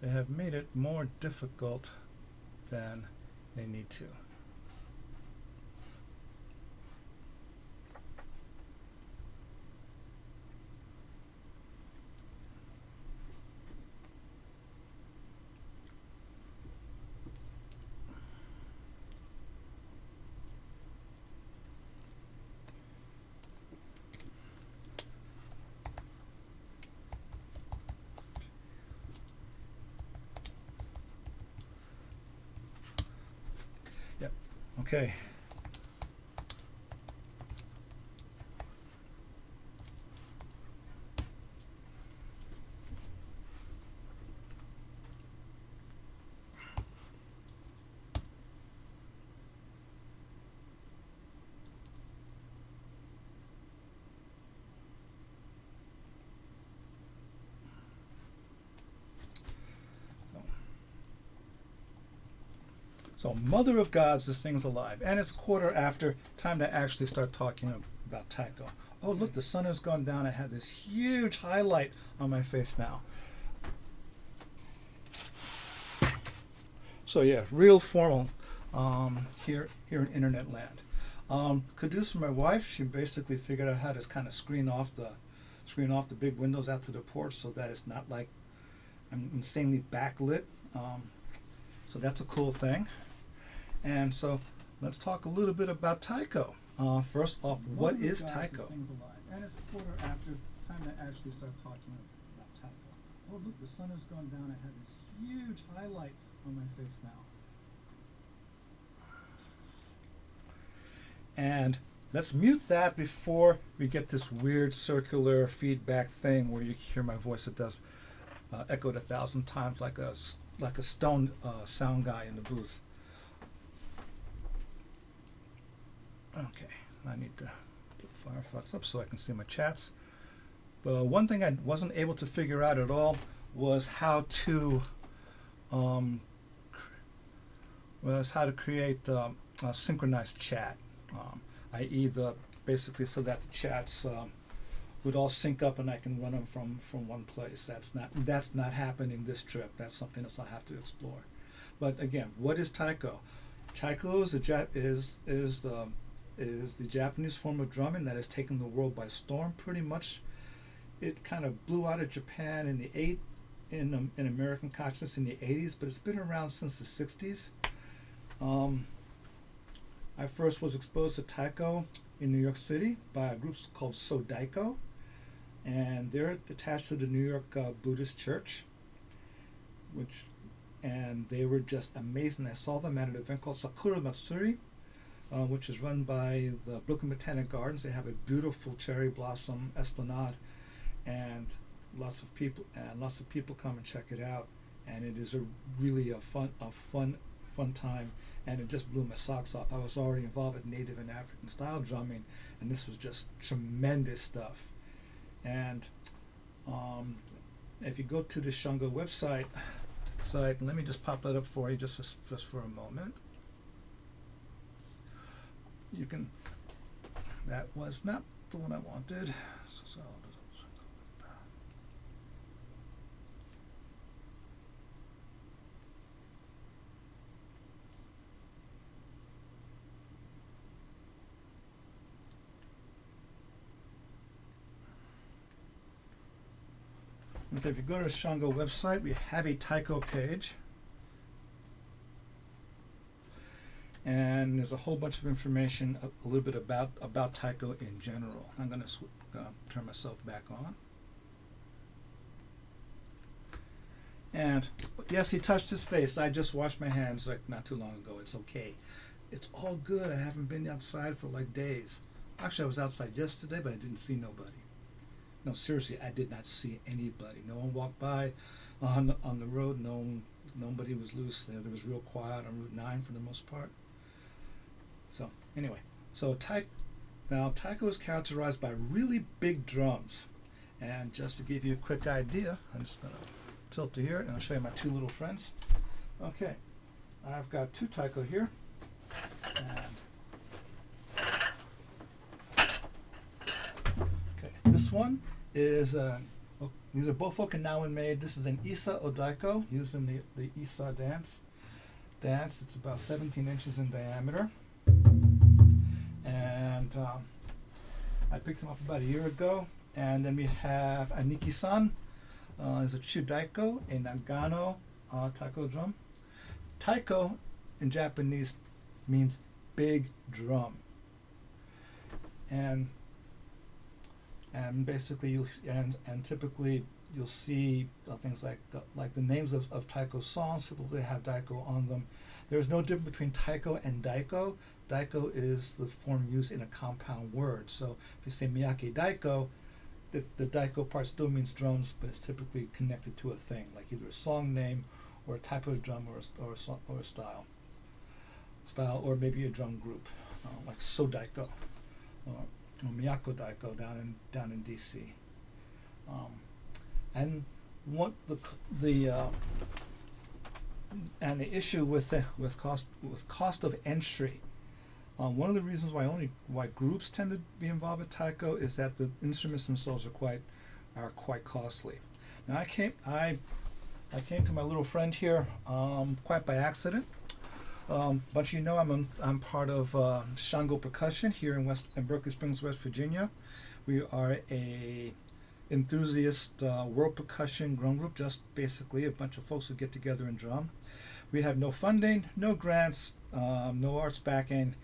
they have made it more difficult than they need to. Yep. Okay. So, Mother of Gods, this thing's alive. And it's quarter after, time to actually start talking about Taiko. Oh, look, the sun has gone down. I have this huge highlight on my face now. So, yeah, real formal here in internet land. Kudos for my wife. She basically figured out how to kind of screen off the big windows out to the porch so that it's not like I'm insanely backlit. So that's a cool thing. And so let's talk a little bit about Taiko. First off, what is Taiko? And it's quarter after, time to actually start talking about Taiko. Oh, look, the sun has gone down. I have this huge highlight on my face now. And let's mute that before we get this weird circular feedback thing where you hear my voice. It does echoed 1,000 times like a stone sound guy in the booth. Okay, I need to put Firefox up so I can see my chats. But one thing I wasn't able to figure out at all was how to create a synchronized chat, i.e. basically so that the chats would all sync up and I can run them from one place. That's not happening this trip. That's something else I'll have to explore. But again, what is Taiko? Taiko is the Japanese form of drumming that has taken the world by storm. Pretty much, it kind of blew out of Japan in American consciousness in the 80s, but it's been around since the 60s. I first was exposed to Taiko in New York City by a group called Sodaiko, and they're attached to the New York Buddhist Church, and they were just amazing. I saw them at an event called Sakura Matsuri, which is run by the Brooklyn Botanic Gardens. They have a beautiful cherry blossom esplanade, and lots of people come and check it out. And it is really a fun time, and it just blew my socks off. I was already involved with Native and African style drumming, and this was just tremendous stuff. And if you go to the Shangö Web Site, and let me just pop that up for you just for a moment. You can. That was not the one I wanted. Okay, if you go to the Shangö website, we have a Taiko page. And there's a whole bunch of information, a little bit about Taiko in general. I'm going to turn myself back on. And yes, he touched his face. I just washed my hands like not too long ago. It's okay. It's all good. I haven't been outside for like days. Actually, I was outside yesterday, but I didn't see nobody. No, seriously, I did not see anybody. No one walked by on the road. Nobody was loose there. There was real quiet on Route 9 for the most part. So anyway, Taiko is characterized by really big drums. And just to give you a quick idea, I'm just going to tilt to here and I'll show you my two little friends. Okay, I've got two Taiko here. And okay, this one is an These are both Okinawan made. This is an Isa Odaiko, used in the Isa dance. It's about 17 inches in diameter. And I picked them up about a year ago. And then we have Aniki-san, is a Chudaiko, a Nagano taiko drum. Taiko in Japanese means big drum. And basically typically you'll see things like the names of taiko songs typically have daiko on them. There's no difference between taiko and daiko. Daiko is the form used in a compound word. So if you say miyake daiko, the daiko part still means drums, but it's typically connected to a thing, like either a song name or a type of drum or a style, or maybe a drum group, like Sodaiko or Miyako Daiko down in DC. And what the issue with cost of entry. One of the reasons why groups tend to be involved with taiko is that the instruments themselves are quite costly. Now I came to my little friend here quite by accident. But you know, I'm part of Shangö Percussion here in Berkeley Springs, West Virginia. We are a enthusiast world percussion drum group, just basically a bunch of folks who get together and drum. We have no funding, no grants, no arts backing.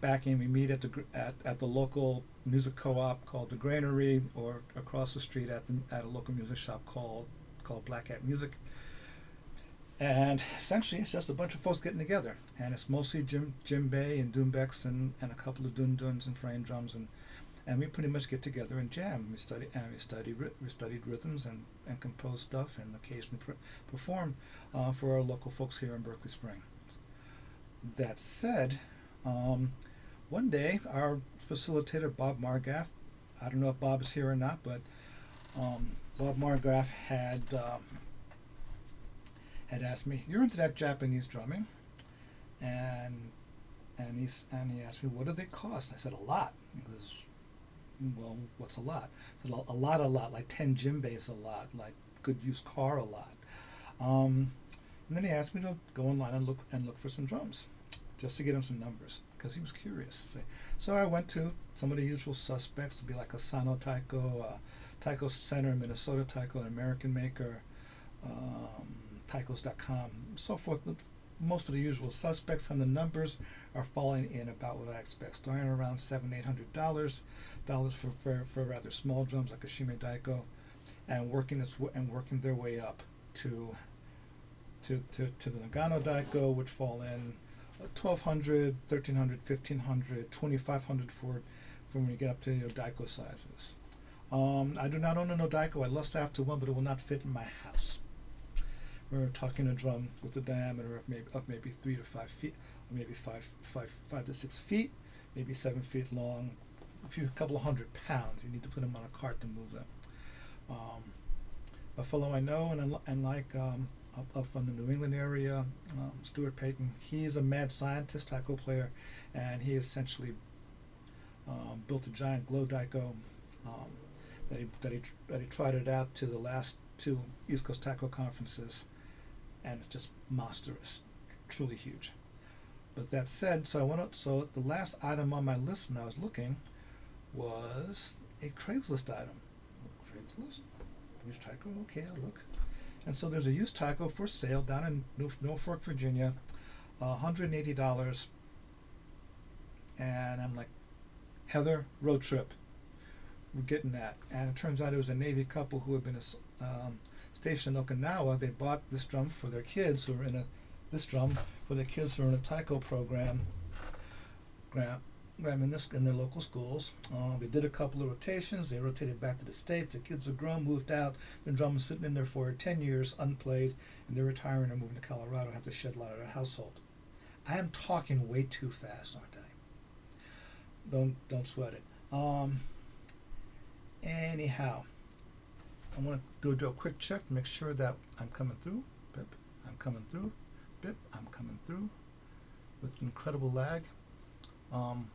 We meet at the local music co-op called The Granary, or across the street at a local music shop called Black Hat Music. And essentially, it's just a bunch of folks getting together, and it's mostly djembe and doumbeks and a couple of dunduns and frame drums, and we pretty much get together and jam. We studied rhythms and compose stuff, and occasionally perform for our local folks here in Berkeley Springs. That said, one day our facilitator Bob Margaff, I don't know if Bob is here or not, but Bob Margaff had asked me, "You're into that Japanese drumming," and he asked me, "What do they cost?" I said, "A lot." He goes, "Well, what's a lot?" I said, a lot, like 10 djembes a lot, like good used car a lot. And then he asked me to go online and look for some drums, just to get him some numbers, because he was curious. So I went to some of the usual suspects, to be like a Sano Taiko, Taiko Center, Minnesota Taiko, an American maker, taikos.com, so forth. Most of the usual suspects, and the numbers are falling in about what I expect, starting around $700-800 for rather small drums like a Shime Daiko, and working their way up to the Nagano Daiko, which fall in $1,200, $1,300, $1,500, $2,500 for when you get up to Daiko sizes. I do not own a no Daiko. I lust after one, but it will not fit in my house. We're talking a drum with a diameter of maybe 3 to 5 feet, or maybe 5 to 6 feet, maybe 7 feet long, a couple of 100 pounds. You need to put them on a cart to move them. A fellow I know and like up from the New England area, Stuart Payton. He's a mad scientist, taiko player, and he essentially built a giant glow daiko that he trotted out to the last 2 East Coast Taiko conferences, and it's just monstrous, truly huge. But that said, so the last item on my list when I was looking was a Craigslist item. Craigslist? Used taiko? Okay, I'll look. And so there's a used taiko for sale down in Norfolk, Virginia, $180. And I'm like, Heather, road trip. We're getting that. And it turns out it was a Navy couple who had been stationed in Okinawa. They bought this drum for their kids who were in a taiko program in their local schools. They did a couple of rotations. They rotated back to the States. The kids are grown, moved out. The drum is sitting in there for 10 years, unplayed, and they're retiring or moving to Colorado, have to shed a lot of their household. I am talking way too fast, aren't I? Don't sweat it. Anyhow, I want to do a quick check to make sure that I'm coming through. Bip, I'm coming through. Bip, I'm coming through. With incredible lag. One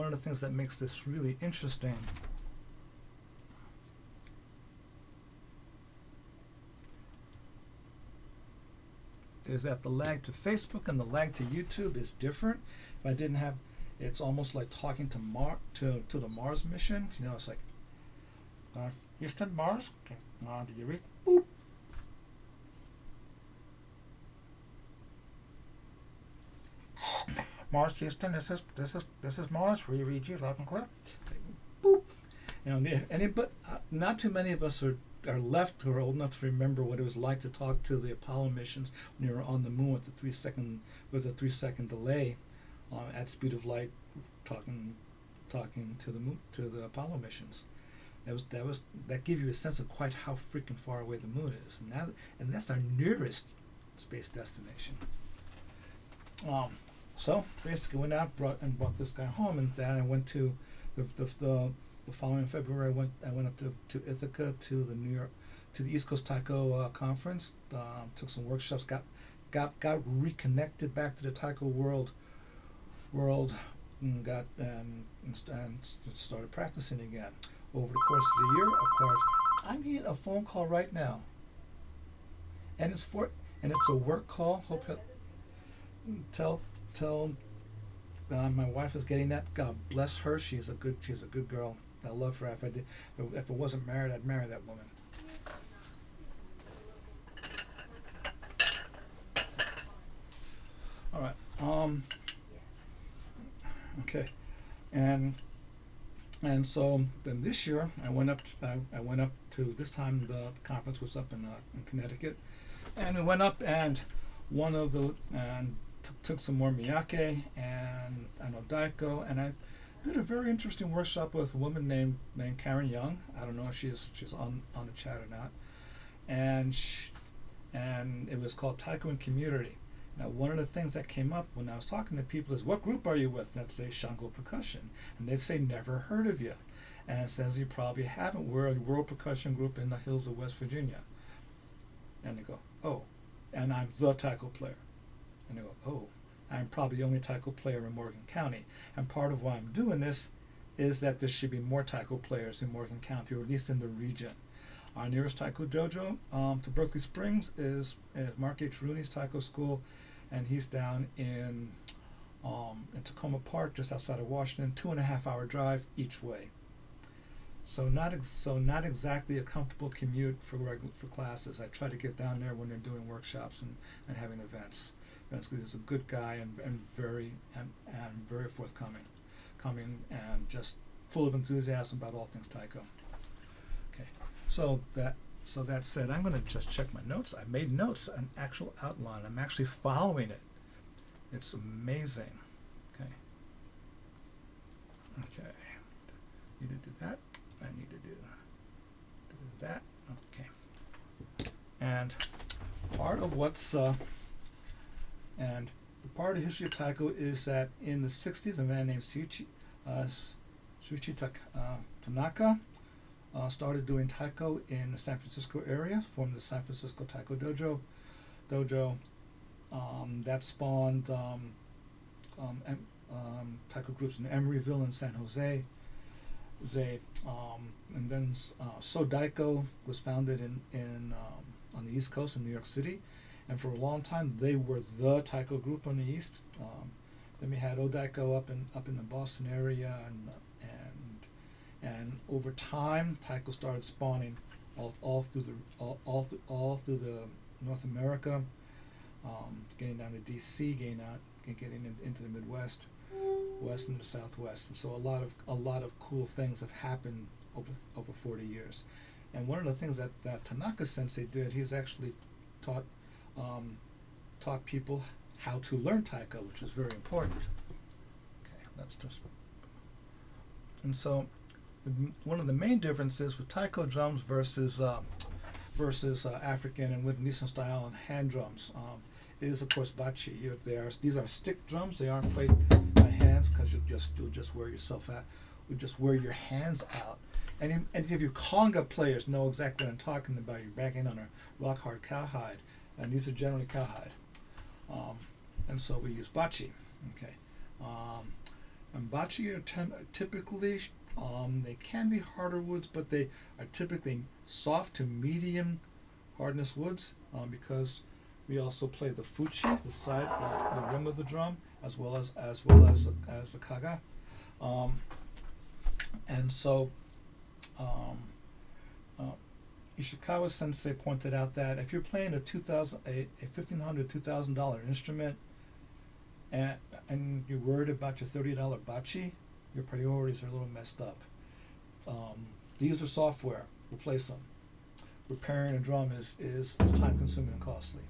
of the things that makes this really interesting is that the lag to Facebook and the lag to YouTube is different. If I didn't have, it's almost like talking to to the Mars mission. You know, it's like, Houston, Mars, okay, do you read? Boop. Mars, Houston, this is Mars. We read you loud and clear. Boop. You know, but not too many of us are left who are old enough to remember what it was like to talk to the Apollo missions when you were on the moon with the 3 second delay at speed of light, talking to the moon, to the Apollo missions. That gave you a sense of quite how freaking far away the moon is, and that's our nearest space destination. So basically went out, brought this guy home, and then I went to the following February. I went up to Ithaca to the East Coast Taiko conference. Took some workshops. Got reconnected back to the Taiko world. And started practicing again. Over the course of the year, I'm getting a phone call right now, and it's a work call. Hope tell my wife is getting that. God bless her. She's a good girl. I love her. If I wasn't married, I'd marry that woman. All right. Okay. And so then this year I went up to this time the conference was up in Connecticut, and we went up and took some more miyake and Taiko, and I did a very interesting workshop with a woman named Karen Young. I don't know if she's on the chat or not, and it was called Taiko and Community. Now, one of the things that came up when I was talking to people is, what group are you with? And I'd say Shangö Percussion, and they'd say, never heard of you. And it says, you probably haven't. We're a world percussion group in the hills of West Virginia. And they go, oh, and I'm the Taiko player. And they go, oh, I'm probably the only Taiko player in Morgan County. And part of why I'm doing this is that there should be more Taiko players in Morgan County, or at least in the region. Our nearest Taiko dojo to Berkeley Springs is Mark H. Rooney's Taiko School, and he's down in Tacoma Park, just outside of Washington, 2.5 hour drive each way. So not exactly a comfortable commute for classes. I try to get down there when they're doing workshops and having events. Because he's a good guy and very forthcoming, and just full of enthusiasm about all things Taiko. Okay, so that said, I'm going to just check my notes. I made notes, an actual outline. I'm actually following it. It's amazing. Okay. Need to do that. I need to do that. Okay. And part of and the part of the history of Taiko is that in the 60s, a man named Shuichi Tanaka started doing Taiko in the San Francisco area, formed the San Francisco Taiko Dojo. That spawned Taiko groups in Emeryville and San Jose. And then Sodaiko was founded in on the East Coast in New York City, and for a long time they were the Taiko group on the East. Then we had Odaiko up in the Boston area, and over time Taiko started spawning all through the North America, getting down to DC, getting into the Midwest, West and the Southwest. And so a lot of cool things have happened over 40 years. And one of the things that Tanaka Sensei did, he's actually taught people how to learn Taiko, which is very important. Okay, that's just. And so, one of the main differences with Taiko drums versus African and Middle Eastern style and hand drums is, of course, bachi. These are stick drums. They aren't played by hands because you'll just wear yourself out. You'll just wear your hands out. And if you conga players know exactly what I'm talking about, you're banging on a rock hard cowhide, and these are generally cowhide. And so we use bachi. Okay. And bachi are typically, they can be harder woods, but they are typically soft to medium hardness woods because We also play the fuchi, the side, the rim of the drum, as well as the kaga. And so Ishikawa Sensei pointed out that if you're playing a $1,500 $2,000 instrument, and you're worried about your $30 bachi, your priorities are a little messed up. These are software. Replace them. Repairing a drum is time consuming and costly.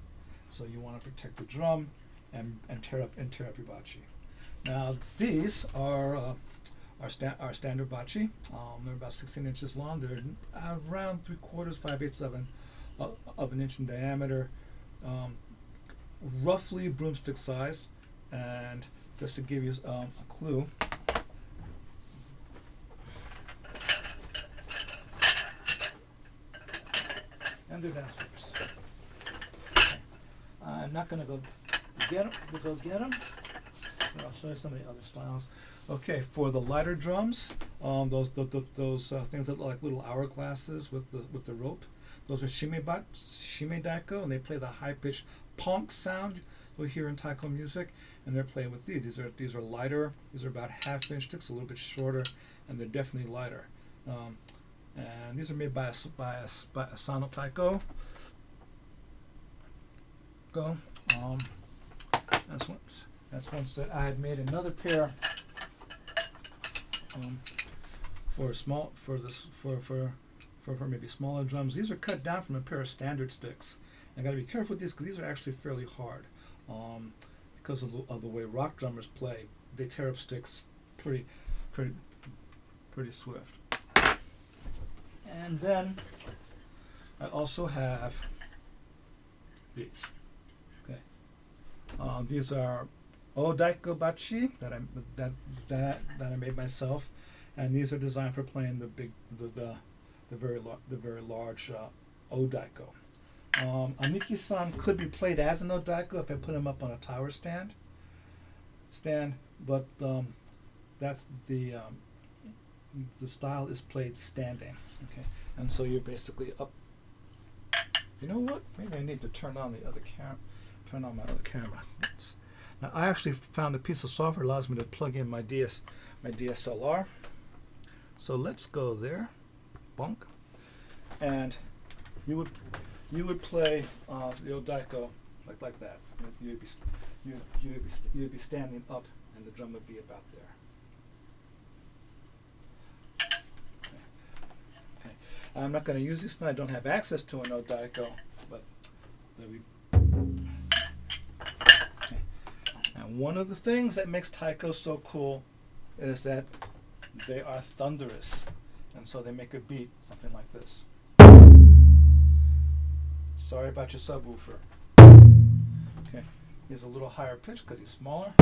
So you want to protect the drum and tear up your bachi. Now these are our standard bachi. They're about 16 inches long. They're around 3/4, 5/8 of an inch in diameter, roughly broomstick size. And just to give you a clue, and they're downstairs. I'm not going to go get them. I'll show you some of the other styles. Okay, for the lighter drums, those things that look like little hourglasses with the rope, those are shime daiko, and they play the high pitched ponk sound you'll hear in Taiko music, and they're playing with these. These are lighter. These are about 1/2 inch sticks, a little bit shorter, and they're definitely lighter. And these are made by Asano Taiko. That's once that I had made another pair for maybe smaller drums. These are cut down from a pair of standard sticks. I got to be careful with these because these are actually fairly hard. Because of the way rock drummers play, they tear up sticks pretty swift. And then I also have these. Okay, these are Odaiko bachi that I made myself, and these are designed for playing the very large Odaiko. Amiki-san could be played as an Odaiko if I put him up on a tower stand, but that's the style is played standing. Okay, and so you're basically up. You know what? Maybe I need to turn on my other camera. Now I actually found a piece of software that allows me to plug in my DSLR. So let's go there, bonk, and you would play the Odaiko like that. You'd be standing up, and the drum would be about there. Okay. I'm not going to use this, and I don't have access to an Odaiko, but there we. Okay. And one of the things that makes Taiko so cool is that they are thunderous, and so they make a beat something like this. Sorry about your subwoofer. Okay, he's a little higher pitch because he's smaller.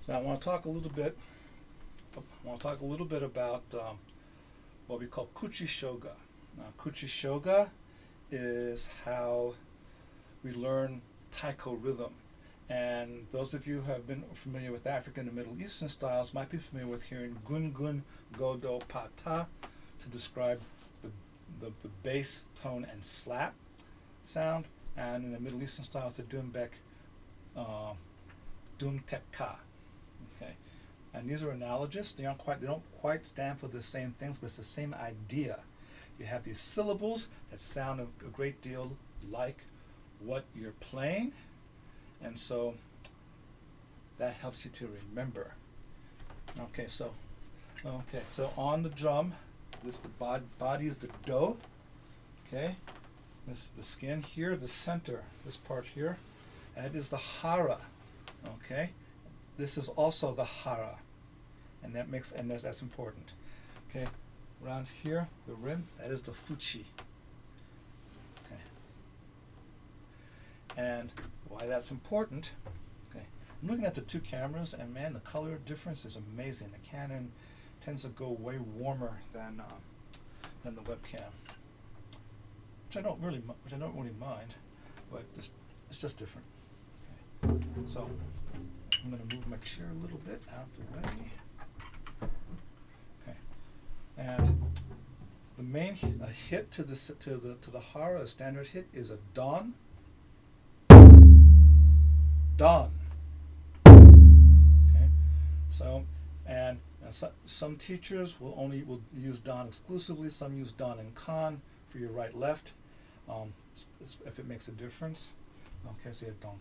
So I want to talk a little bit about what we call kuchi shoga. Now, kuchi shoga is how we learn Taiko rhythm. And those of you who have been familiar with African and Middle Eastern styles might be familiar with hearing gun gun godo pata to describe the bass, tone, and slap sound. And in the Middle Eastern styles, the dumbek, dum tep ka. Okay, and these are analogous. They don't quite stand for the same things, but it's the same idea. You have these syllables that sound a great deal like what you're playing. And so that helps you to remember. Okay, so on the drum, the body is the do. Okay, this is the skin here, the center, this part here, that is the hara. Okay, this is also the hara, and that's important. Okay, around here, the rim, that is the fuchi. Okay, and why that's important. Okay, I'm looking at the two cameras, and man, the color difference is amazing. The Canon tends to go way warmer than the webcam, which I don't really mind, but it's just different. Okay, so I'm going to move my chair a little bit out the way. Okay, and the main hit to the hara, a standard hit, is a don. Don. Okay, so and some teachers will use don exclusively. Some use don and con for your right left. If it makes a difference. Okay, so you have don.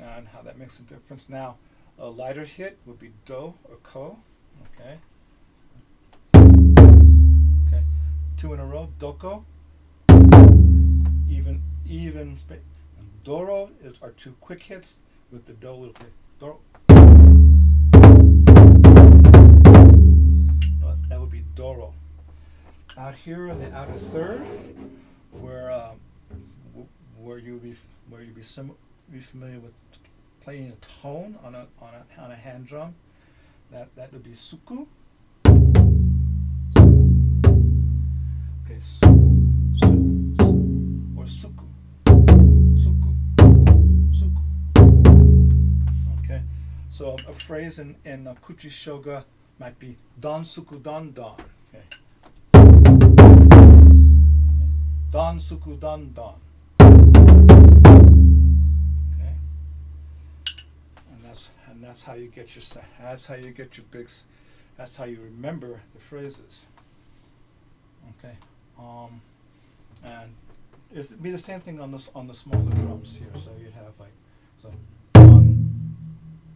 And how that makes a difference. Now, a lighter hit would be do or ko. Okay. Okay. 2 in a row. Doko. Even. And doro are 2 quick hits with the do little bit. Doro. No, that would be doro. Out here in the outer third, where you'd be familiar with playing a tone on a hand drum, that would be suku. Okay, or suku. Okay, so a phrase in Kuchi Shoga might be don suku don don. Okay. Don suku don don. Okay. And that's how you get your bigs. That's how you remember the phrases. Okay. And it'd be the same thing on the smaller drums here. So you'd have like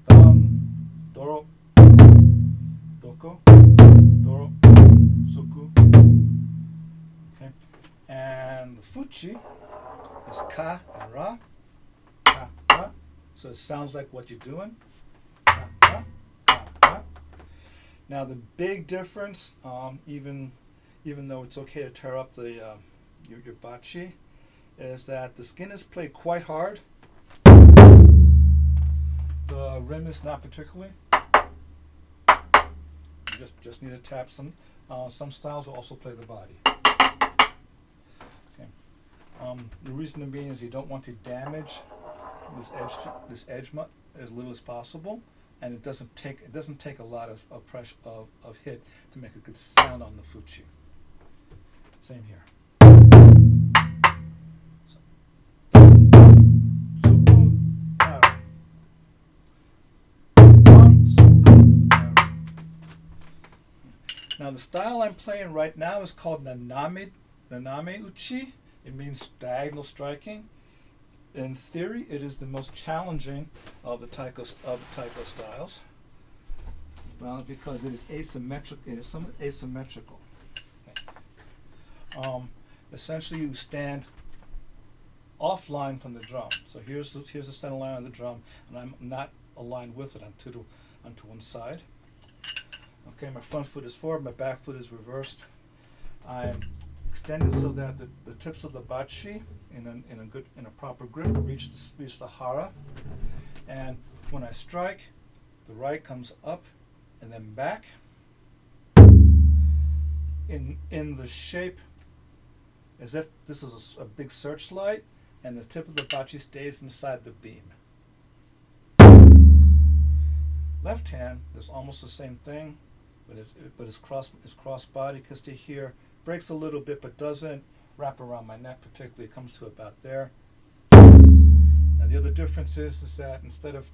don, doro, doko, doro, suku. Okay. And the fuchi is ka and ra. Ka, ra. So it sounds like what you're doing. Ka, ra, ka, ra. Now the big difference, even though it's okay to tear up the your bachi, is that the skin is played quite hard. The rim is not particularly. You just need to tap some. Some styles will also play the body. Okay. The reason being is you don't want to damage this edge as little as possible, and it doesn't take a lot of pressure of hit to make a good sound on the fuchi. Same here. Now the style I'm playing right now is called naname uchi. It means diagonal striking. In theory, it is the most challenging of the taiko styles. Well, because it is asymmetric. It is somewhat asymmetrical. Okay. Essentially, you stand offline from the drum. So here's the center line of the drum, and I'm not aligned with it. I'm to one side. Okay, my front foot is forward, my back foot is reversed. I'm extended so that the tips of the bachi in a proper grip reach the hara, and when I strike, the right comes up and then back in the shape as if this is a big searchlight, and the tip of the bachi stays inside the beam. Left hand is almost the same thing, but it's cross body. Kiste here breaks a little bit, but doesn't wrap around my neck particularly. It comes to about there. Now the other difference is that instead of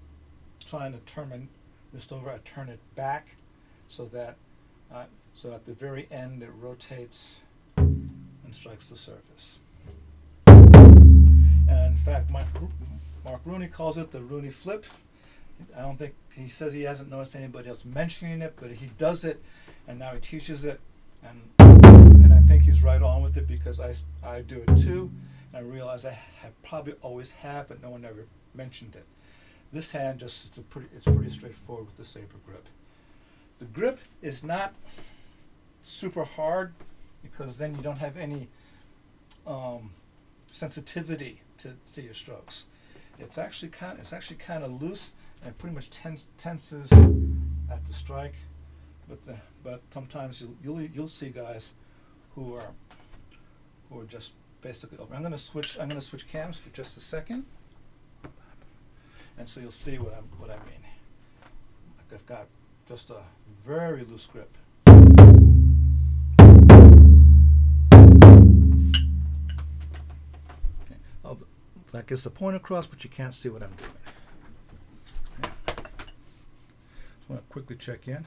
trying to turn this over, I turn it back so that at the very end it rotates and strikes the surface. And in fact, Mark Rooney calls it the Rooney flip. I don't think, he says he hasn't noticed anybody else mentioning it, but he does it, and now he teaches it, and I think he's right on with it, because I do it too, and I realize I probably always have, but no one ever mentioned it. This hand it's pretty straightforward with the saber grip. The grip is not super hard, because then you don't have any sensitivity to your strokes. It's actually kind of loose, and pretty much tenses at the strike, but sometimes you'll see guys who who are just basically open. I'm going to switch cams for just a second, and so you'll see what I mean. Like I've got just a very loose grip. Okay. That gets the point across, but you can't see what I'm doing. Okay. Just want to quickly check in.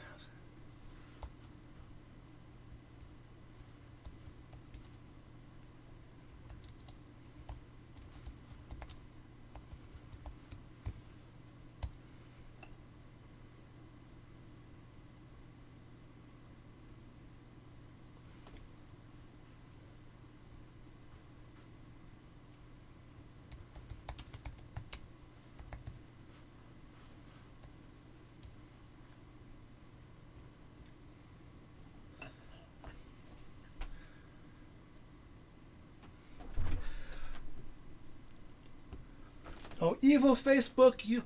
Oh, evil Facebook, you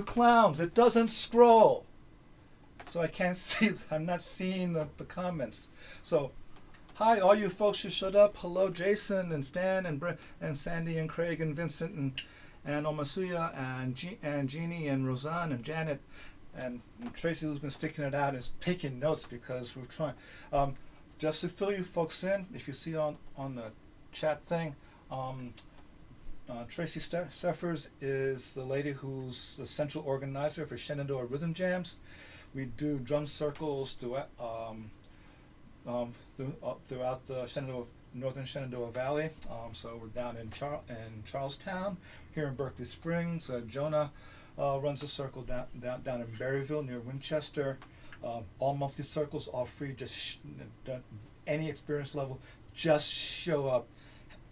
clowns! It doesn't scroll, so I can't see. I'm not seeing the comments. So, hi, all you folks who showed up. Hello, Jason and Stan and Sandy and Craig and Vincent and Omasuya and Jeannie and Roseanne and Janet and Tracy, who's been sticking it out, is taking notes because we're trying. Just to fill you folks in, if you see on the chat thing. Tracy Steffers is the lady who's the central organizer for Shenandoah Rhythm Jams. We do drum circles throughout the northern Shenandoah Valley. So we're down in Charlestown, here in Berkeley Springs. Jonah runs a circle down in Berryville near Winchester. All monthly circles, all free. Just any experience level, just show up.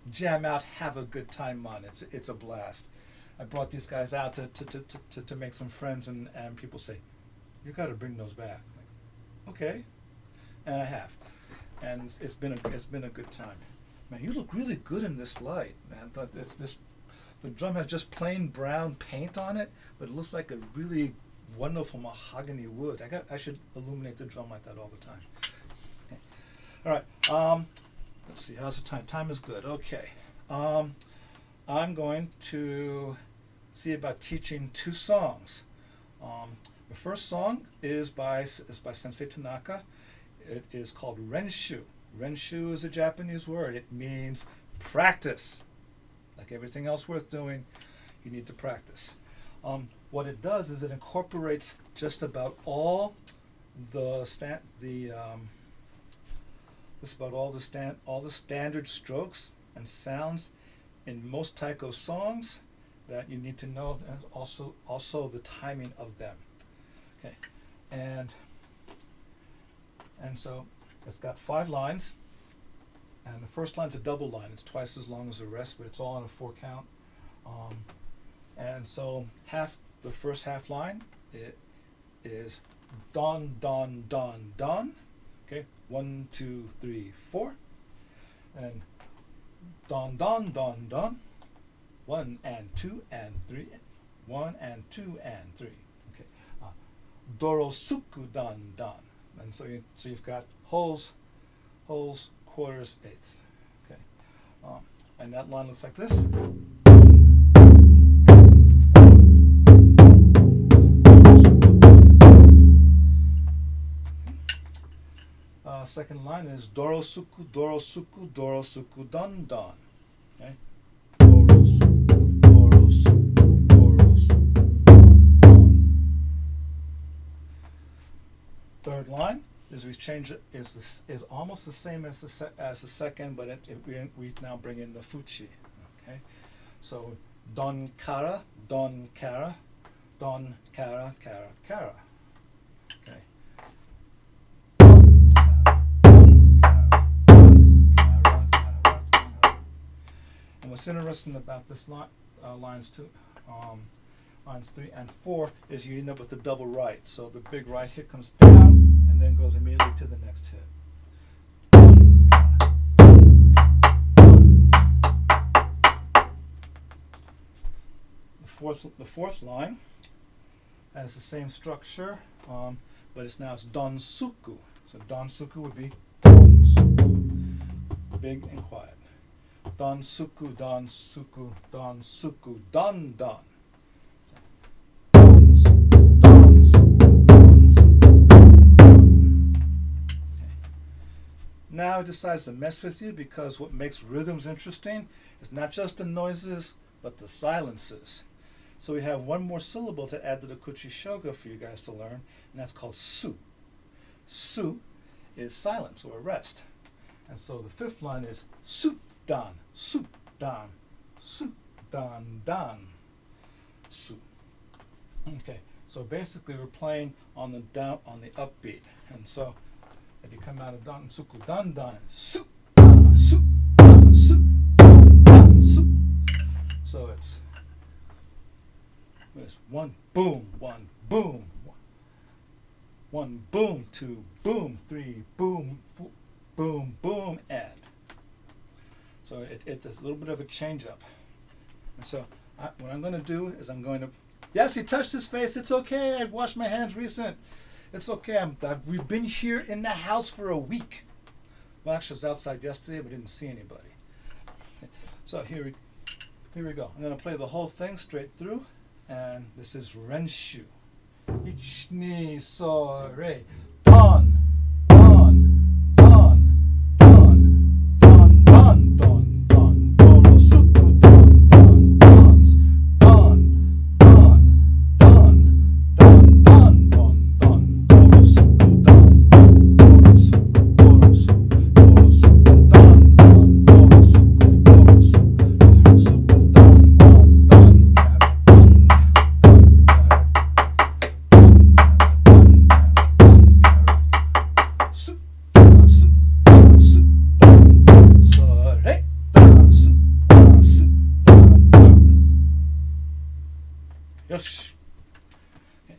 Jam out, have a good time on it. It's a blast. I brought these guys out to make some friends, and people say, you got to bring those back. Like, okay, and I have, and it's been a good time. Man, you look really good in this light, man. The drum has just plain brown paint on it, but it looks like a really wonderful mahogany wood. I should illuminate the drum like that all the time. Okay. All right. Let's see, how's the time? Time is good. Okay. I'm going to see about teaching 2 songs. The first song is by Sensei Tanaka. It is called Renshu. Renshu is a Japanese word. It means practice. Like everything else worth doing, you need to practice. What it does is it incorporates just about all the standard strokes and sounds in most Taiko songs that you need to know, and also the timing of them. Okay, and so it's got 5 lines, and the first line's a double line. It's twice as long as the rest, but it's all on a 4 count. And so the first half line it is don don don don. Okay, 1, 2, 3, 4, and don don don don, 1 and 2 and 3, 1 and 2 and 3. Okay, dorosuku don don, and so you've got wholes, quarters, eighths. Okay, and that line looks like this. Second line is dorosuku, dorosuku, dorosuku, don don. Okay, dorosuku, dorosuku, dorosuku, don don. Third line is we change it is almost the same as the second, but we now bring in the fuchi. Okay, so don kara, don kara, don kara kara kara. Okay. What's interesting about this lines 3 and 4 is you end up with the double right. So the big right hit comes down and then goes immediately to the next hit. The fourth line has the same structure, but it's don-suku. So don-suku would be don-suku, big and quiet. don suku don suku don suku don don. Don suku don suku don suku don don. Okay. Now it decides to mess with you because what makes rhythms interesting is not just the noises but the silences. So we have one more syllable to add to the kuchi shoga for you guys to learn, and that's called su. Su is silence or rest. And so the fifth line is su dan, su dan, su dan dan, su. Okay, so basically we're playing on the down, on the upbeat. And so if you come out of dan suku dan dan, su dan, su dan, su dan dan, su. So it's one boom, one boom, one boom, two boom, three boom, boom, boom, and. So it's a little bit of a change up. And so what I'm going to do is I'm going to, yes, he touched his face. It's okay. I've washed my hands recent. It's okay. We've been here in the house for a week. Well, actually, I was outside yesterday, but didn't see anybody. Okay. So here we go. I'm going to play the whole thing straight through. And this is Renshu. Ich, ni, so, re. Don, don, don, don, don, don, don, don, do, ro, suku, don, don, dons, don, don, don, don, don, don, don, do, ro, suku, don, don, do, ro, suku, do, ro, suku, do, ro, suku, don, don, do, ro, suku, do, ro, suku, do, ro, suku, don, don, don, yes. Okay.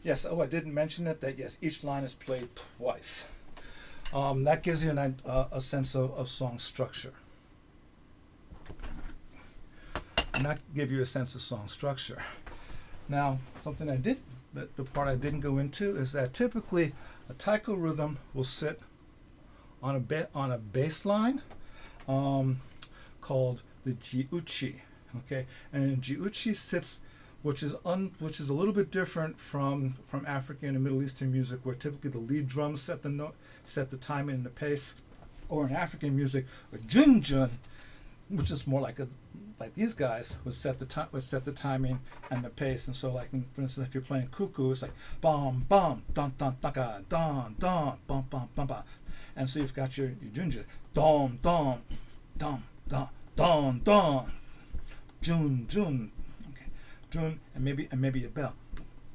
Yes. Oh, I didn't mention it. That yes, each line is played twice. That gives you a sense of song structure. And that give you a sense of song structure. Now, something the part I didn't go into is that typically a taiko rhythm will sit on a bass line called the jiuchi. Okay, and jiuchi sits, which is a little bit different from African and Middle Eastern music, where typically the lead drums set the note, set the timing and the pace, or in African music, a jun, which is more like these guys would set the timing and the pace. And so, like for instance, if you're playing cuckoo, it's like bam bam don don taka don don bam bam bam bam, and so you've got your junja don don don don don don jun jun, okay, jun, and maybe a bell.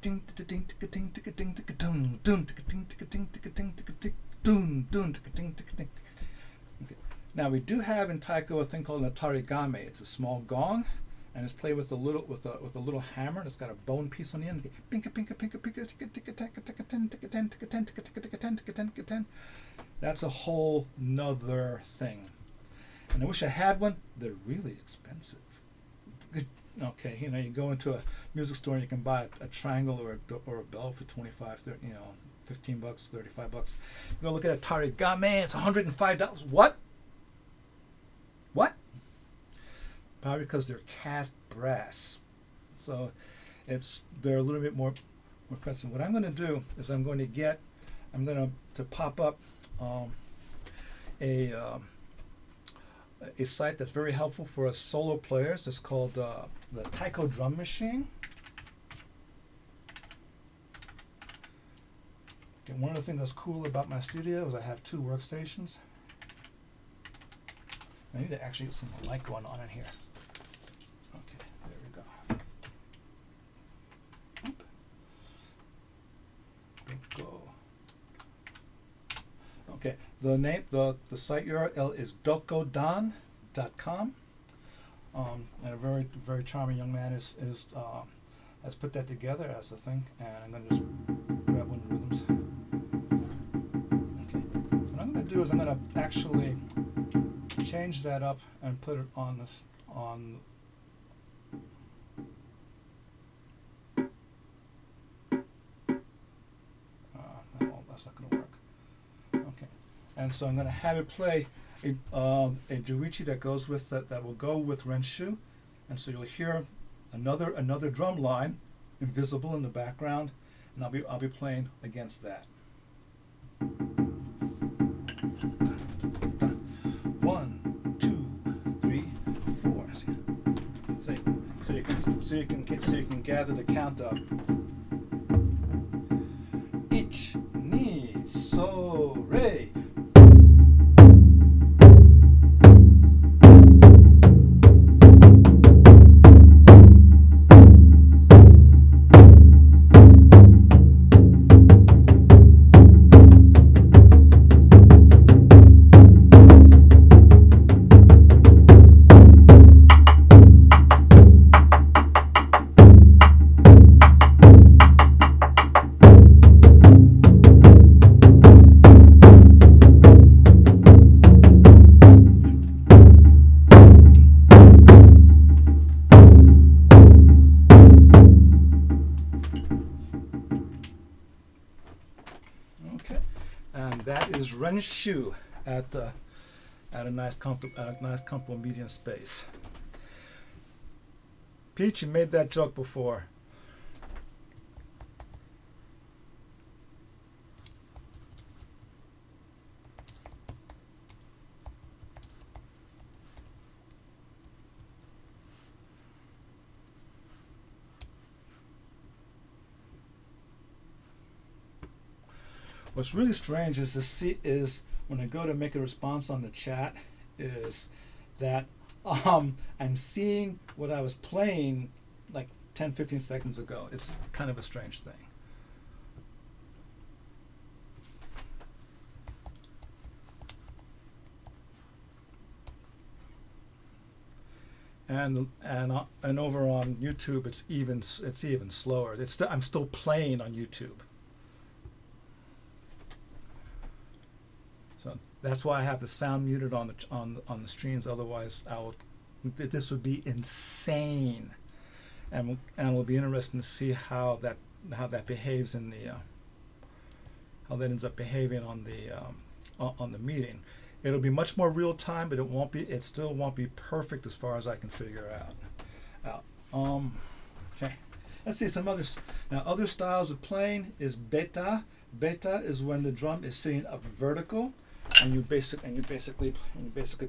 Ding ding ding ding ding ding ding ding ding ding ding ding ding ding ding. Okay. Now we do have in taiko a thing called an tarigame. It's a small gong, and it's played with a little hammer. It's got a bone piece on the end. Pinka pinka pinka pinka. That's a whole nother thing. And I wish I had one. They're really expensive. Okay, you go into a music store and you can buy a triangle or a bell for 25, 30, $15, $35. You go look at a tarigame, it's $105. What? Probably because they're cast brass, so they're a little bit more expensive. What I'm going to do is I'm going to pop up a site that's very helpful for us solo players. It's called the Taiko Drum Machine. Okay, one of the things that's cool about my studio is I have 2 workstations. I need to actually get some light going on in here. Okay, there we go. Go. Okay, the site URL is dokodan.com. And a very, very charming young man has put that together as a thing, and I'm going to just grab one of the rhythms. Okay, what I'm going to do is I'm going to actually change that up and put it on this no, that's not going to work. Okay, and so I'm going to have it play a juichi that goes with that will go with renshu, and so you'll hear another drum line invisible in the background, and I'll be playing against that. 1, 2, 3, 4. So you can gather the count up. Ich, ni, so, re. Renshu at a nice comfortable medium space. Pete, you made that joke before. What's really strange is when I go to make a response on the chat is that I'm seeing what I was playing like 10-15 seconds ago. It's kind of a strange thing. And over on YouTube it's even slower. I'm still playing on YouTube. So that's why I have the sound muted on the streams. Otherwise, this would be insane, and it'll be interesting to see how that behaves in the how that ends up behaving on the meeting. It'll be much more real time, but it still won't be perfect as far as I can figure out. Okay, let's see some others. Now, other styles of playing is beta. Beta is when the drum is sitting up vertical. And you basically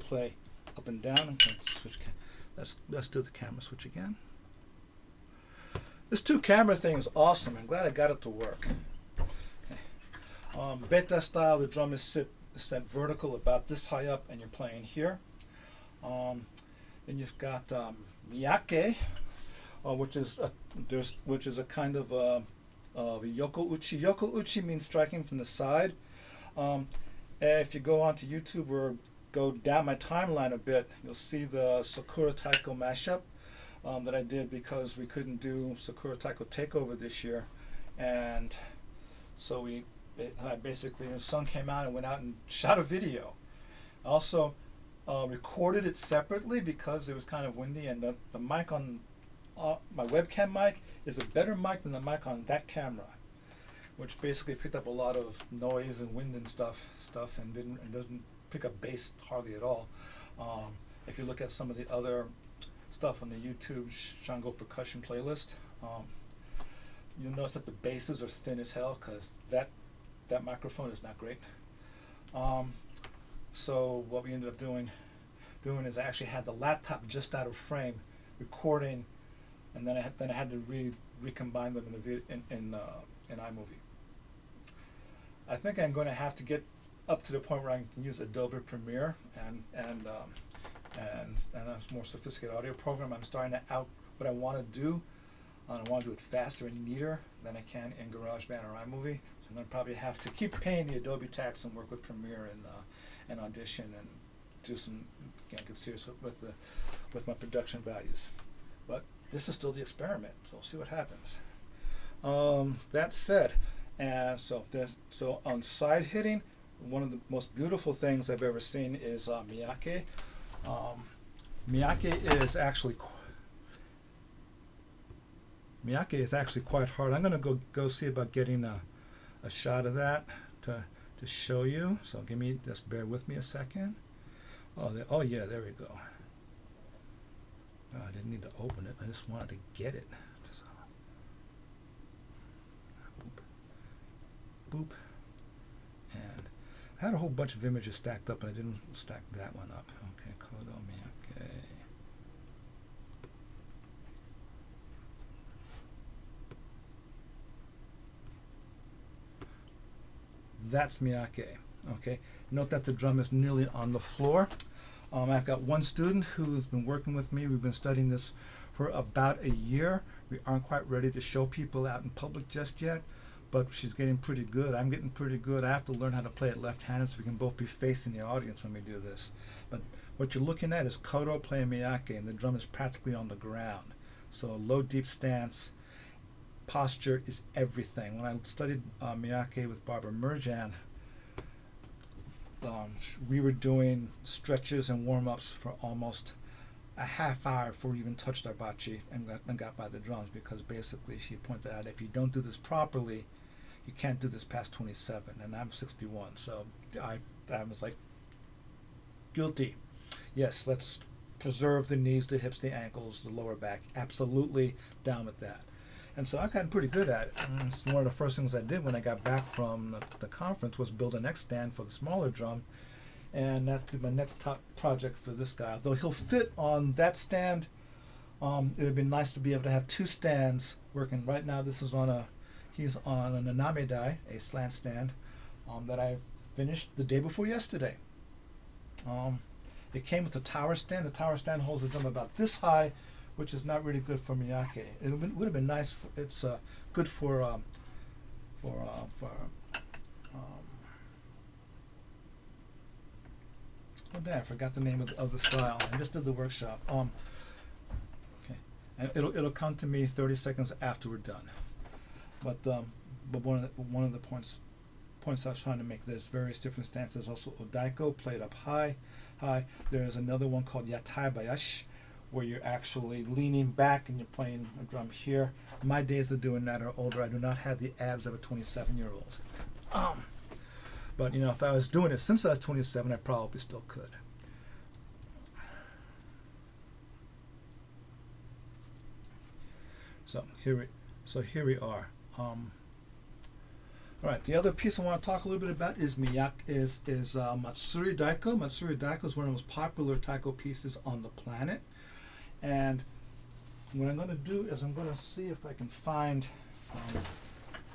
play up and down. And switch. Let's do the camera switch again. This 2-camera thing is awesome. I'm glad I got it to work. Okay. Beta style, the drum is set vertical about this high up, and you're playing here. Then you've got miyake, which is a kind of yoko uchi. Yoko uchi means striking from the side. If you go onto YouTube or go down my timeline a bit, you'll see the Sakura Taiko mashup that I did because we couldn't do Sakura Taiko Takeover this year, and so the son came out and went out and shot a video. Also recorded it separately because it was kind of windy, and the mic on my webcam mic is a better mic than the mic on that camera, which basically picked up a lot of noise and wind and stuff, and doesn't pick up bass hardly at all. If you look at some of the other stuff on the YouTube Shangö Percussion playlist, you'll notice that the basses are thin as hell because that microphone is not great. So what we ended up doing is I actually had the laptop just out of frame recording, and then I had to recombine them in iMovie. I think I'm going to have to get up to the point where I can use Adobe Premiere and a more sophisticated audio program. I'm starting to what I want to do. I want to do it faster and neater than I can in GarageBand or iMovie. So I'm going to probably have to keep paying the Adobe tax and work with Premiere and Audition and do some get serious with my production values. But this is still the experiment, so we'll see what happens. That said. And so on side hitting, one of the most beautiful things I've ever seen is miyake. Miyake is actually quite hard. I'm going to go see about getting a shot of that to show you. So just bear with me a second. Oh yeah, there we go. I didn't need to open it. I just wanted to get it. Just, boop, boop, and I had a whole bunch of images stacked up, and I didn't stack that one up. Okay, Kodo Miyake. That's Miyake. Okay, note that the drum is nearly on the floor. I've got one student who's been working with me. We've been studying this for about a year. We aren't quite ready to show people out in public just yet, but she's getting pretty good. I'm getting pretty good. I have to learn how to play it left-handed so we can both be facing the audience when we do this. But what you're looking at is Kodo playing Miyake, and the drum is practically on the ground. So low, deep stance. Posture is everything. When I studied Miyake with Barbara Merjan, we were doing stretches and warm-ups for almost a half hour before we even touched our bachi and got by the drums, because basically she pointed out, if you don't do this properly, you can't do this past 27, and I'm 61. So I was like, guilty. Yes, let's preserve the knees, the hips, the ankles, the lower back. Absolutely down with that. And so I've gotten pretty good at it. And it's one of the first things I did when I got back from the conference was build a neck stand for the smaller drum. And that's my next top project for this guy. Though he'll fit on that stand, it would be nice to be able to have two stands working. Right now, he's on an Nanamedai, a slant stand, that I finished the day before yesterday. It came with a tower stand. The tower stand holds the drum about this high, which is not really good for Miyake. It would have been nice. It's good for oh, damn, I forgot the name of the style. I just did the workshop. Okay, and it'll come to me 30 seconds after we're done. But one of the points I was trying to make, there's various different stances. Also, Odaiko, played up high. There's another one called Yatai Bayashi, where you're actually leaning back and you're playing a drum here. My days of doing that are older. I do not have the abs of a 27-year-old. But if I was doing it since I was 27, I probably still could. So here we are. All right. The other piece I want to talk a little bit about is Matsuri Daiko. Matsuri Daiko is one of the most popular taiko pieces on the planet. And what I'm going to do is I'm going to see if I can find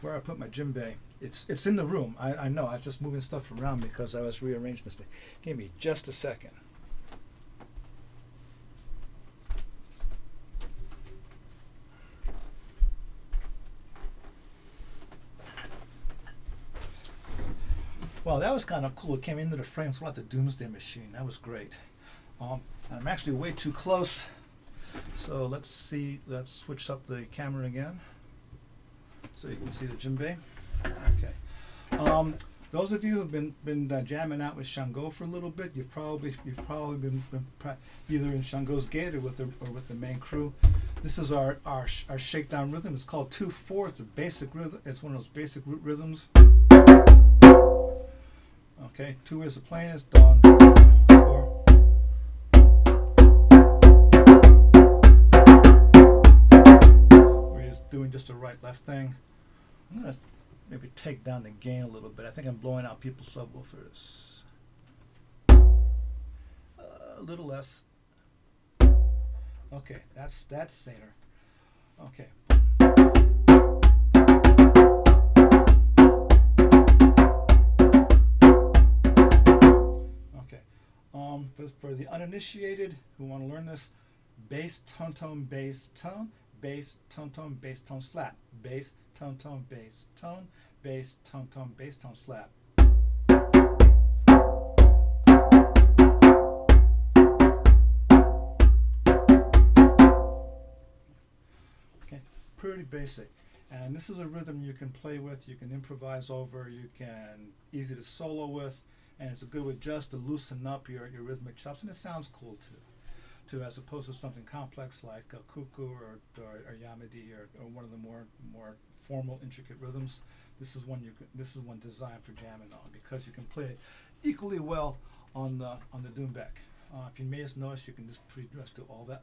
where I put my djembe. It's in the room. I know. I was just moving stuff around because I was rearranging this. Give me just a second. Well, that was kind of cool. It came into the frame, so like the Doomsday Machine. That was great. And I'm actually way too close. So let's see. Let's switch up the camera again, so you can see the djembe. Okay. Those of you who've been jamming out with Shangö for a little bit, you've probably been either in Shangö's gate or with the main crew. This is our shakedown rhythm. It's called 2/4. It's a basic rhythm. It's one of those basic root rhythms. Okay, 2 is the playing, it's dawn, 4. Where he's doing just a right-left thing. I'm going to maybe take down the gain a little bit. I think I'm blowing out people's subwoofers. A little less. Okay, that's saner. Okay. For the uninitiated who want to learn this, bass, tone, tone, bass, tone, bass, tone, tone, bass, tone, slap, bass, tone, tone, bass, tone, bass, tone, tone, bass, tone, slap. Okay, pretty basic. And this is a rhythm you can play with, you can improvise over, you can easy to solo with. And it's good with just to loosen up your rhythmic chops, and it sounds cool too, as opposed to something complex like kuku or yamedi or one of the more formal, intricate rhythms. This is one designed for jamming on, because you can play it equally well on the doumbek. If you may have noticed, you can just pretty much do all the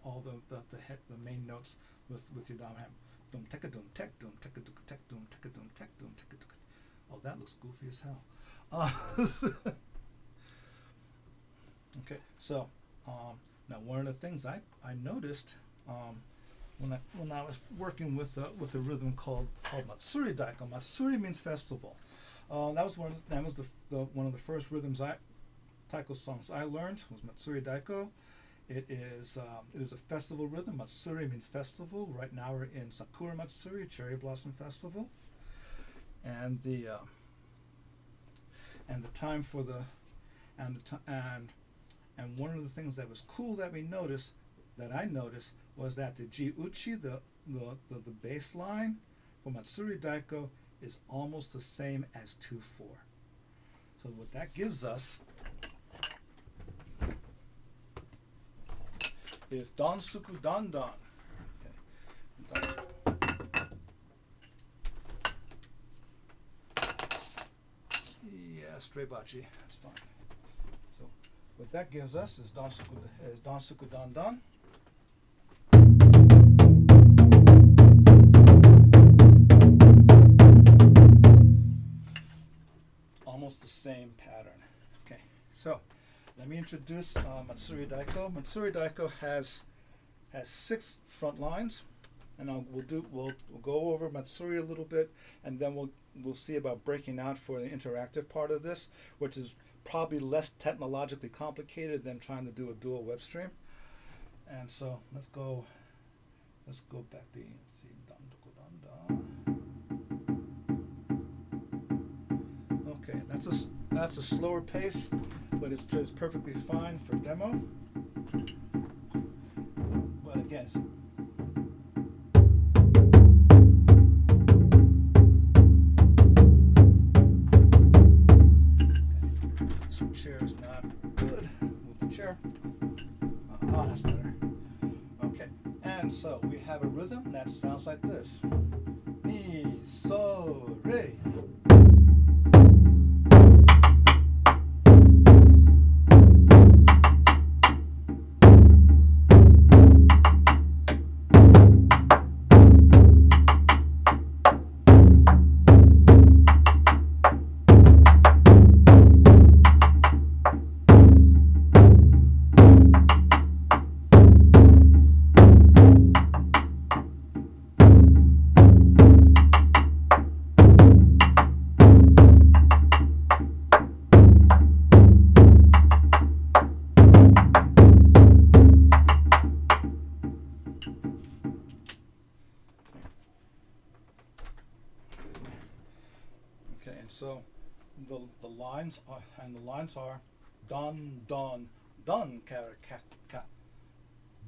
main notes with your dom ham. Doom teka doom tek doom teka doom tek doom teka doom tek doom teka doom. Oh, that looks goofy as hell. Okay, so now one of the things I noticed when I was working with a rhythm called Matsuri Daiko. Matsuri means festival. That was one of the first rhythms Taiko songs I learned was Matsuri Daiko. It is a festival rhythm. Matsuri means festival. Right now we're in Sakura Matsuri, Cherry Blossom Festival, and the time for the and one of the things that was cool that I noticed was that the ji-uchi, the bass line for Matsuri Daiko is almost the same as 2/4. So what that gives us is Don Suku Don Don. Okay. Yeah, straight bachi, that's fine. So what that gives us is Don Suku Don Don. Almost the same pattern. Okay, so let me introduce Matsuri Daiko. Matsuri Daiko has 6 front lines, and we'll go over Matsuri a little bit, and then we'll see about breaking out for the interactive part of this, which is probably less technologically complicated than trying to do a dual web stream. And so let's go back to see Okay, that's a slower pace, but it's just perfectly fine for demo. But again, so chair is not good. Move the chair. That's better. Okay, and so we have a rhythm that sounds like this: mi, so, re. So the lines are don don don kara ka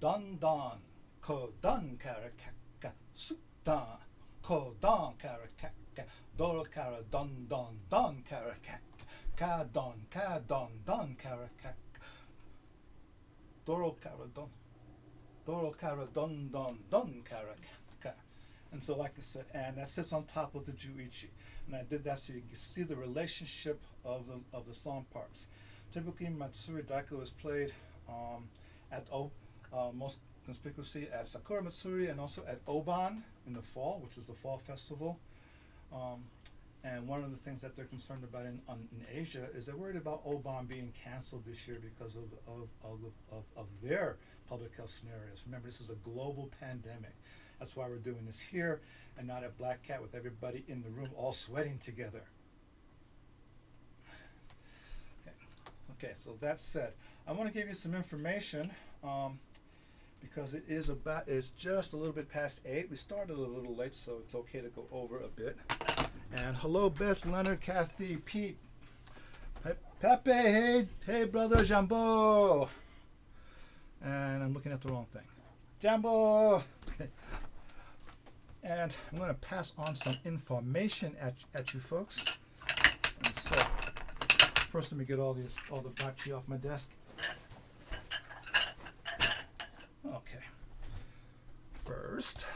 don don ko don kara ka su don ko don kara ka do kara don don don kara ka don don kara ka doro kara don don kara ka. And so, like I said, and that sits on top of the juichi. And I did that so you can see the relationship of the song parts. Typically, Matsuri Daiko is played at most conspicuously at Sakura Matsuri and also at Oban in the fall, which is the fall festival. And one of the things that they're concerned about in Asia is they're worried about Oban being canceled this year because of their public health scenarios. Remember, this is a global pandemic. That's why we're doing this here and not at Black Cat with everybody in the room all sweating together. Okay, so that said, I want to give you some information because it's just a little bit past 8. We started a little late, so it's okay to go over a bit. And hello, Beth, Leonard, Kathy, Pete, Pepe, hey brother Jambo. And I'm looking at the wrong thing. Jambo. Okay. And I'm going to pass on some information at you folks. And so, first let me get all the bachi off my desk. Okay. First,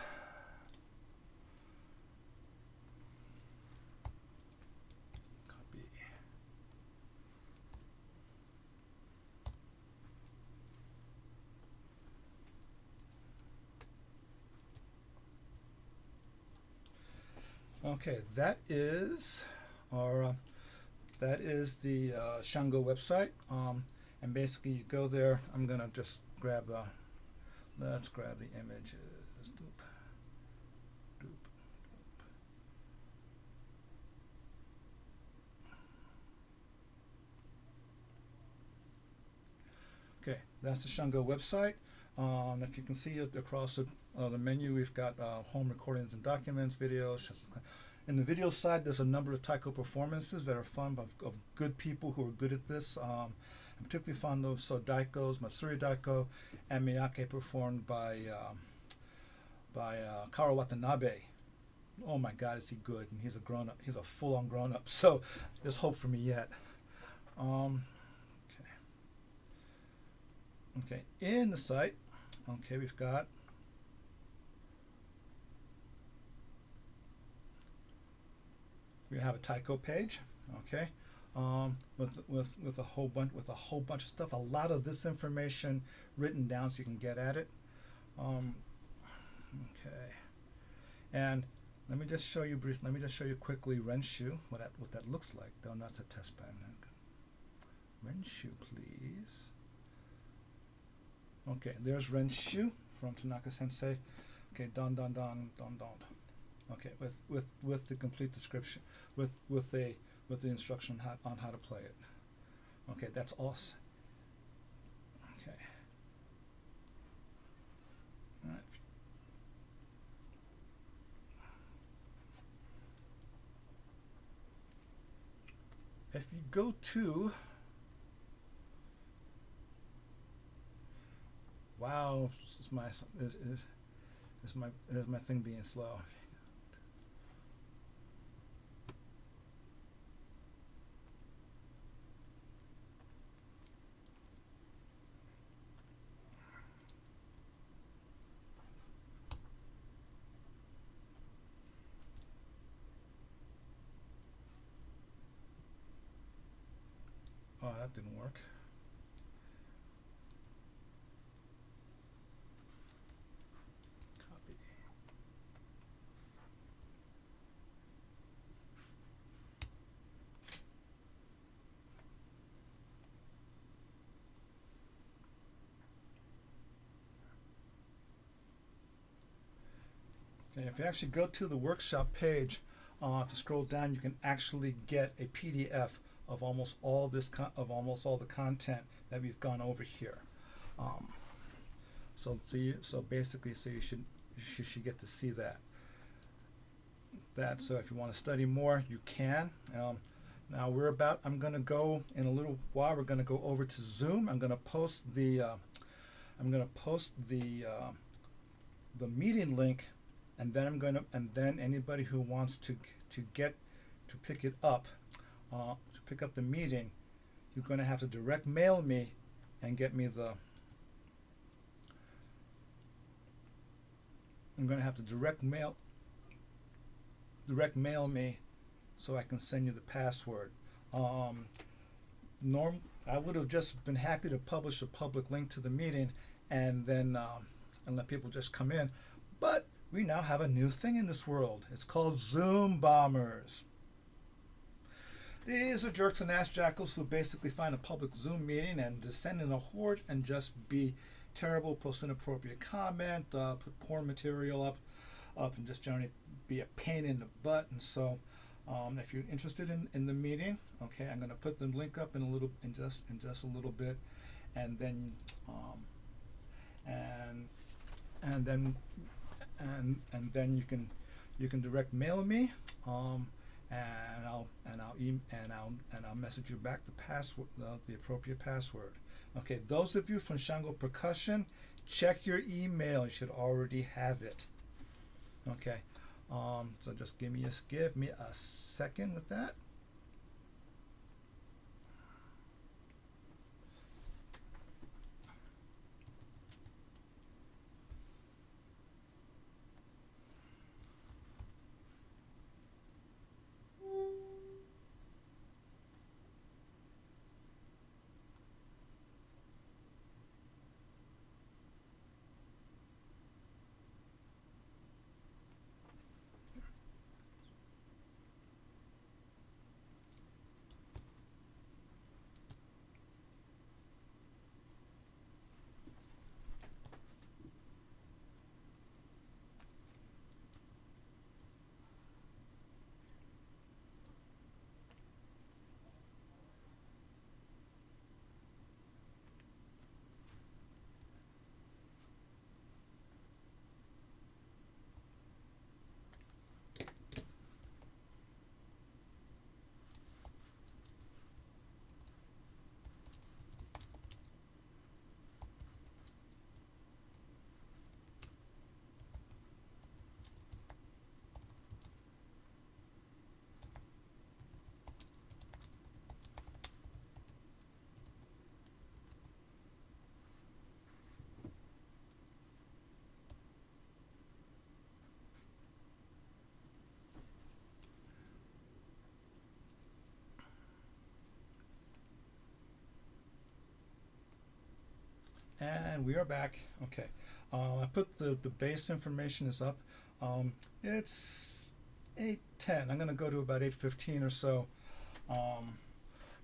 copy. Okay, that is our that is the Shangö website. And basically, you go there. I'm gonna just grab the. Let's grab the images. Doop, doop, doop. Okay, that's the Shangö website. If you can see it across the menu, we've got home recordings and documents, videos. In the video side, there's a number of Taiko performances that are fun of good people who are good at this. I'm particularly fond of Daiko's, Matsuri Daiko, and Miyake performed by Karo Watanabe. Oh my God, is he good? And he's a grown up. He's a full-on grown up. So there's hope for me yet. Okay, in the site, okay, we've got we have a Taiko page, okay, with a whole bunch of stuff. A lot of this information written down so you can get at it. Okay, and let me just show you quickly Renshu, what that looks like. No, that's a test pattern. Renshu, please. Okay, there's Renshu from Tanaka Sensei. Okay, don. Okay, with the complete description, with the instruction on how to play it. Okay, that's awesome. Okay. All right. If you go to wow, is my thing being slow? Oh, that didn't work. If you actually go to the workshop page, if you scroll down, you can actually get a PDF of almost all the content that we've gone over here. So basically, you should get to see that. So if you want to study more, you can. Now I'm going to go in a little while. We're going to go over to Zoom. I'm going to post the meeting link. And then anybody who wants to pick it up, to pick up the meeting, you're going to have to direct mail me and get me the. I'm going to have to direct mail me, so I can send you the password. I would have just been happy to publish a public link to the meeting, and then and let people just come in, but we now have a new thing in this world. It's called Zoom bombers. These are jerks and ass jackals who basically find a public Zoom meeting and descend in a horde and just be terrible, post inappropriate comment, put porn material up, and just generally be a pain in the butt. And so, if you're interested in the meeting, okay, I'm going to put the link up in just a little bit, and then and then you can direct mail me, and I'll message you back the password, the appropriate password. Okay, those of you from Shangö Percussion, check your email. You should already have it. Okay, so just give me a second with that. And we are back. Okay. I put the base information is up. It's 8:10. I'm going to go to about 8:15 or so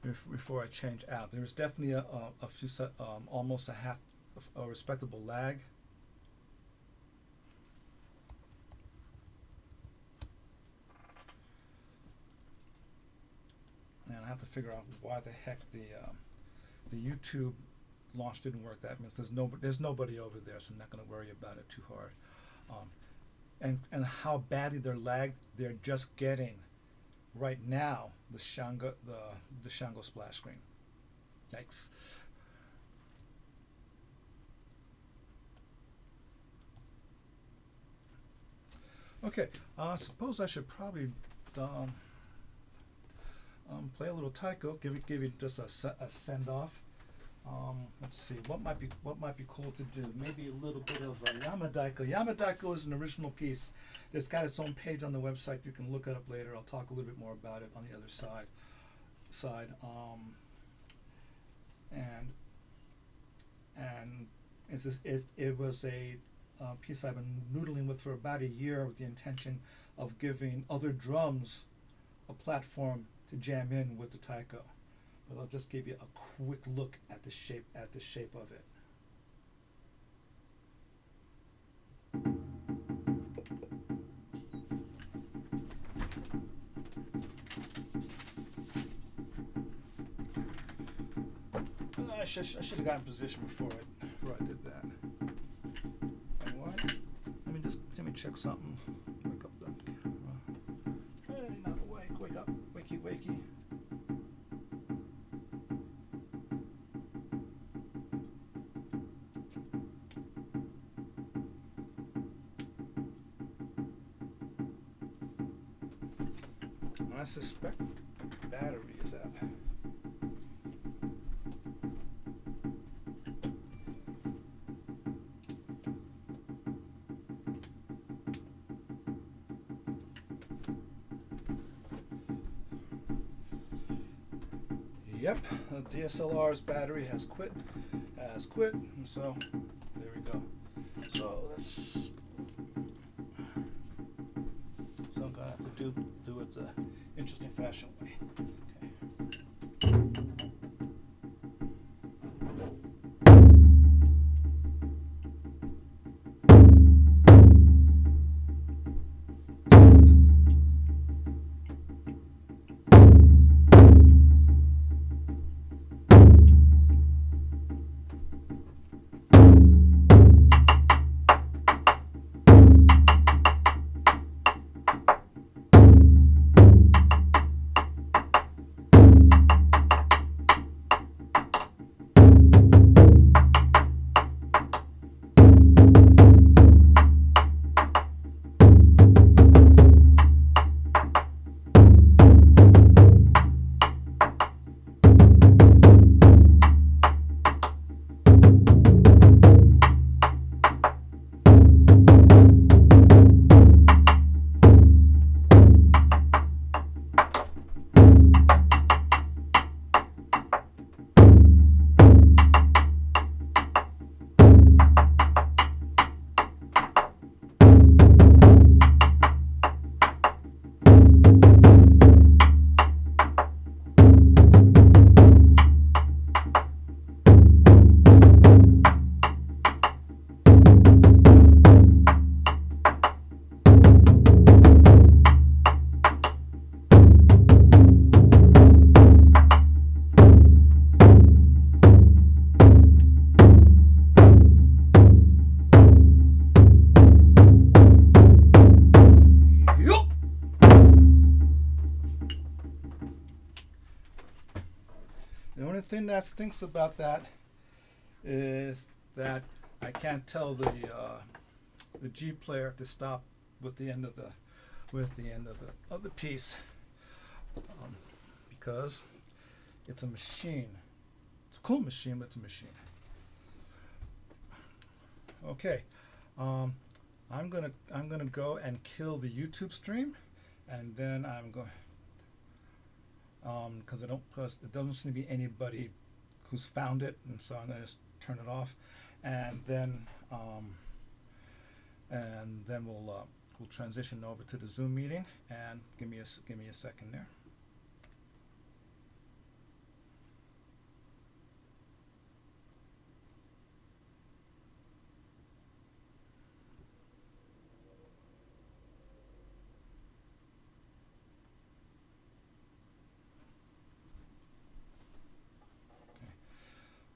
before I change out. There's definitely a few almost a respectable lag. And I have to figure out why the heck the YouTube launch didn't work. That means there's nobody over there, so I'm not going to worry about it too hard. And how badly they're lagged, they're just getting right now the Shangö splash screen. Yikes. Okay, suppose I should probably play a little Taiko. Give you just a send off. Let's see what might be cool to do. Maybe a little bit of Yamadaiko. Yamadaiko is an original piece. It's got its own page on the website. You can look it up later. I'll talk a little bit more about it on the other side. And it was a piece I've been noodling with for about a year with the intention of giving other drums a platform to jam in with the Taiko. But I'll just give you a quick look at the shape of it. I should have gotten in position before I did that. And why? Let me check something. Wake up the camera. Hey, not awake. Wake up. Wakey, wakey. I suspect the battery is up. Yep, the DSLR's battery has quit, and so there we go. So I'm gonna have to do it the interesting fashion way. Okay. The only thing that stinks about that is that I can't tell the G player to stop with the end of the piece because it's a machine. It's a cool machine, but it's a machine. Okay, I'm gonna go and kill the YouTube stream, and then I'm going because it doesn't seem to be anybody who's found it, and so I'm gonna just turn it off, and then we'll transition over to the Zoom meeting. And give me a second there.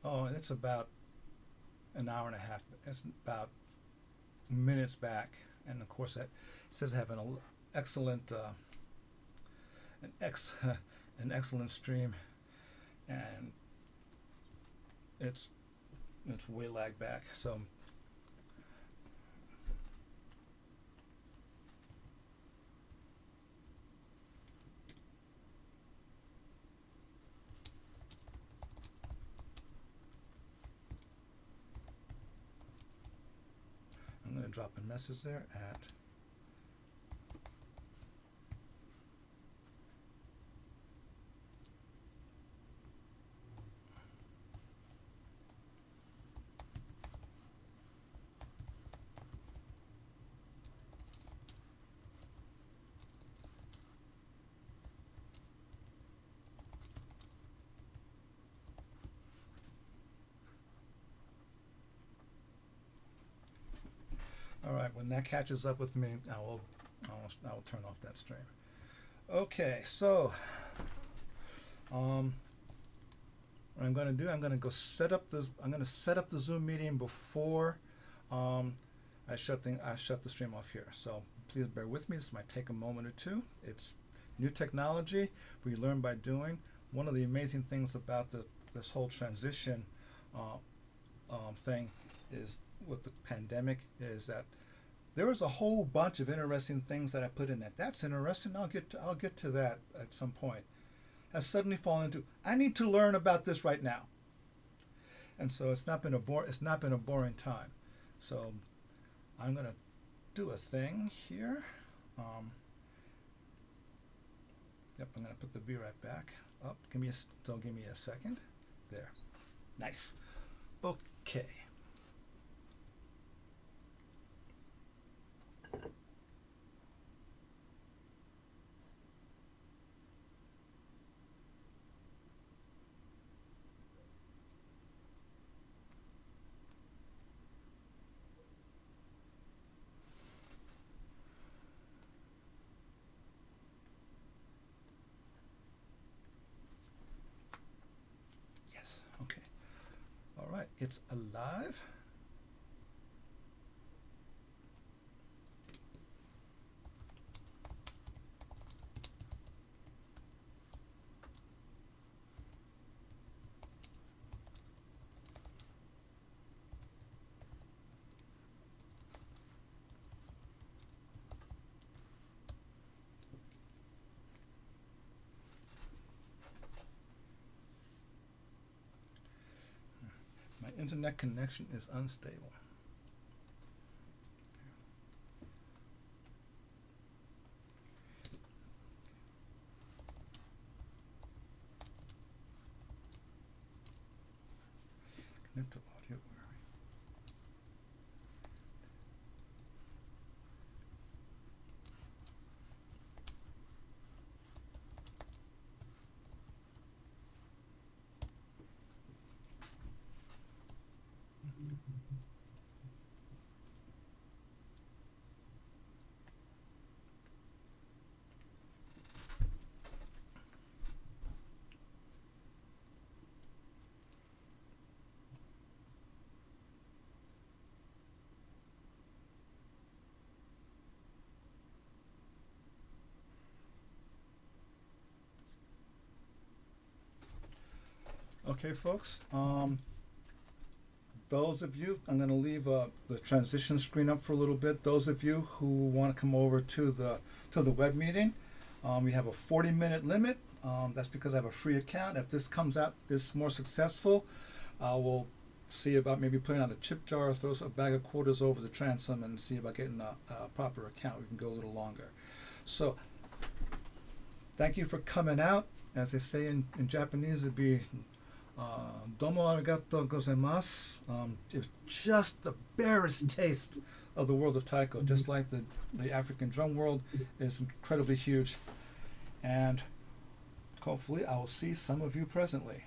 Oh, and it's about an hour and a half. It's about minutes back, and of course that says I have an excellent an excellent stream, and it's way lagged back. So I'm going to drop a message there at all right. When that catches up with me, I will turn off that stream. Okay, so what I'm going to do, I'm going to go set up this. I'm going to set up the Zoom meeting before I shut the stream off here. So please bear with me. This might take a moment or two. It's new technology. We learn by doing. One of the amazing things about this whole transition thing is with the pandemic is that there was a whole bunch of interesting things that I put in that. That's interesting. I'll get to that at some point. I've suddenly fallen into, I need to learn about this right now. And so it's not been a boring time. So I'm gonna do a thing here. Yep, I'm gonna put the B right back up. Give me a second. There. Nice. Okay. Yes. Okay. All right. It's alive. My internet connection is unstable. Connect to audio. Where are we? Okay, folks. Those of you, I'm going to leave the transition screen up for a little bit. Those of you who want to come over to the web meeting, we have a 40-minute limit. That's because I have a free account. If this comes out, this more successful, we'll see about maybe putting on a chip jar, throw a bag of quarters over the transom, and see about getting a proper account. We can go a little longer. So, thank you for coming out. As they say in Japanese, it'd be Domo arigato gozaimasu. It's just the barest taste of the world of taiko, just like the African drum world is incredibly huge. And hopefully I will see some of you presently.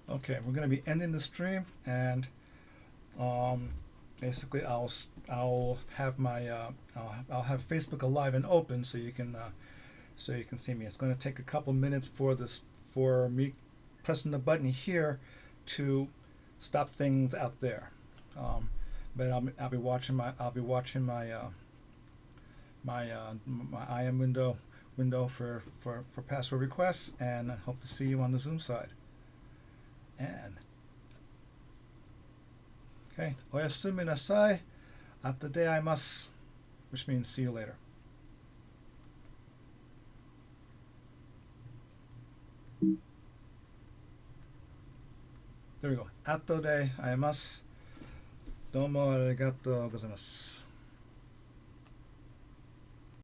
Okay, we're going to be ending the stream, and basically I'll have my I'll have Facebook Alive and open so you can see me. It's going to take a couple minutes for me pressing the button here to stop things out there, but I'll be watching my my IM window for password requests, and I hope to see you on the Zoom side. And okay, oyasumi nasai, atta de aimasu, which means see you later. There we go. Atta de aimasu. Domo arigatou gozaimasu.